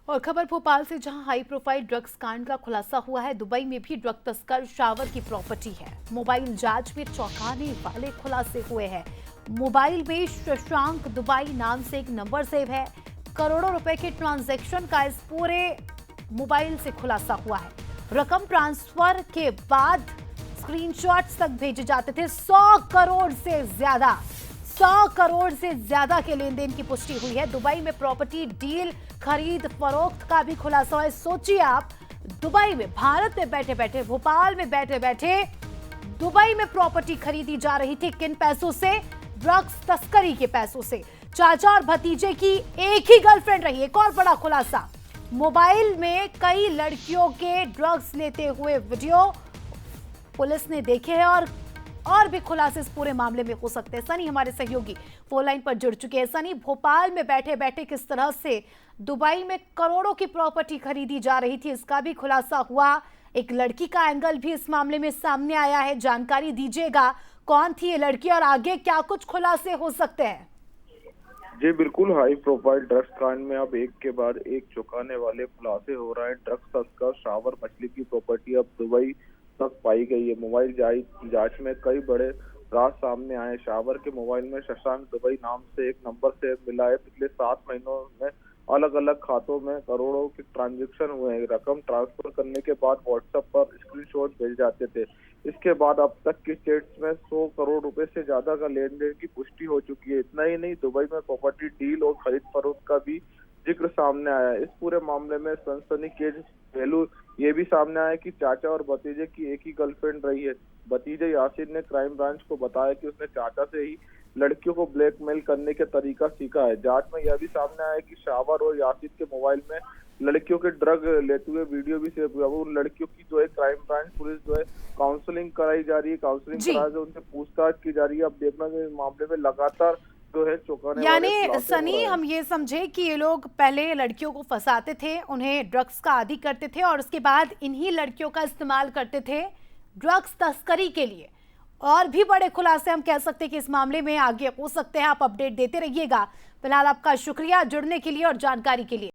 और खबर भोपाल से, जहां हाई प्रोफाइल ड्रग्स कांड का खुलासा हुआ है। दुबई में भी ड्रग तस्कर शावर की प्रॉपर्टी है। मोबाइल जांच में चौंकाने वाले खुलासे हुए हैं। मोबाइल में शशांक दुबई नाम से एक नंबर सेव है। करोड़ों रुपए के ट्रांजैक्शन का इस पूरे मोबाइल से खुलासा हुआ है। रकम ट्रांसफर के बाद स्क्रीनशॉट्स तक भेजे जाते थे। 100 करोड़ से ज्यादा के लेन देन की पुष्टि हुई है। दुबई में प्रॉपर्टी डील, खरीद फरोख्त का भी खुलासा है। सोचिए आप, दुबई में, भारत में बैठे बैठे, भोपाल में बैठे बैठे दुबई में प्रॉपर्टी खरीदी जा रही थी। किन पैसों से? ड्रग्स तस्करी के पैसों से। चाचा और भतीजे की एक ही गर्लफ्रेंड रही। एक और बड़ा खुलासा, मोबाइल में कई लड़कियों के ड्रग्स लेते हुए वीडियो पुलिस ने देखे हैं। और भी खुलासे इस पूरे मामले में हो सकते हैं। सनी हमारे सहयोगी फोन लाइन पर जुड़ चुके हैं। सनी, भोपाल में बैठे बैठे किस तरह से दुबई में करोड़ों की प्रॉपर्टी खरीदी जा रही थी, इसका भी खुलासा हुआ। एक लड़की का एंगल भी इस मामले में सामने आया है। जानकारी दीजिएगा, कौन थी ये लड़की और आगे क्या कुछ खुलासे हो सकते हैं? जी बिल्कुल, हाई प्रोफाइल ड्रग्स कांड में अब एक के बाद एक चौंकाने वाले खुलासे हो रहे हैं। ड्रग्स तस्कर शावर मछली की प्रॉपर्टी अब दुबई तक पाई गई है। मोबाइल जांच में कई बड़े राज सामने आए। शावर के मोबाइल में शशांक दुबई नाम से एक नंबर से मिला है। पिछले 7 महीनों में अलग अलग खातों में करोड़ों के ट्रांजैक्शन हुए हैं। रकम ट्रांसफर करने के बाद व्हाट्सएप पर स्क्रीनशॉट भेज जाते थे। इसके बाद अब तक की स्टेट्स में 100 करोड़ रुपए से ज्यादा का लेन देन की पुष्टि हो चुकी है। इतना ही नहीं, दुबई में प्रॉपर्टी डील और खरीद फरोख्त का भी जिक्र सामने आया है। इस पूरे मामले में सनसनीखेज पहलू ये भी सामने आया कि चाचा और भतीजे की एक ही गर्लफ्रेंड रही है। भतीजे यासिर ने क्राइम ब्रांच को बताया कि उसने चाचा से ही लड़कियों को ब्लैकमेल करने के तरीका सीखा है। जांच में यह भी सामने आया कि शावर और यासिर के मोबाइल में लड़कियों के ड्रग लेते हुए वीडियो भी सेव हुआ। उन लड़कियों की जो है क्राइम ब्रांच पुलिस जो है काउंसलिंग कराई जा रही है, काउंसलिंग करा जो उनसे पूछताछ की जा रही है। अब देखना कि इस मामले में लगातार जो है चौंकाने वाले खुलासे हो रहे हैं। सनी, हम ये समझे कि ये लोग पहले लड़कियों को फंसाते थे, उन्हें ड्रग्स का आदी करते थे और उसके बाद इन्हीं लड़कियों का इस्तेमाल करते थे ड्रग्स तस्करी के लिए। और भी बड़े खुलासे हम कह सकते हैं कि इस मामले में आगे हो सकते हैं। आप अपडेट देते रहिएगा। फिलहाल आपका शुक्रिया जुड़ने के लिए और जानकारी के लिए।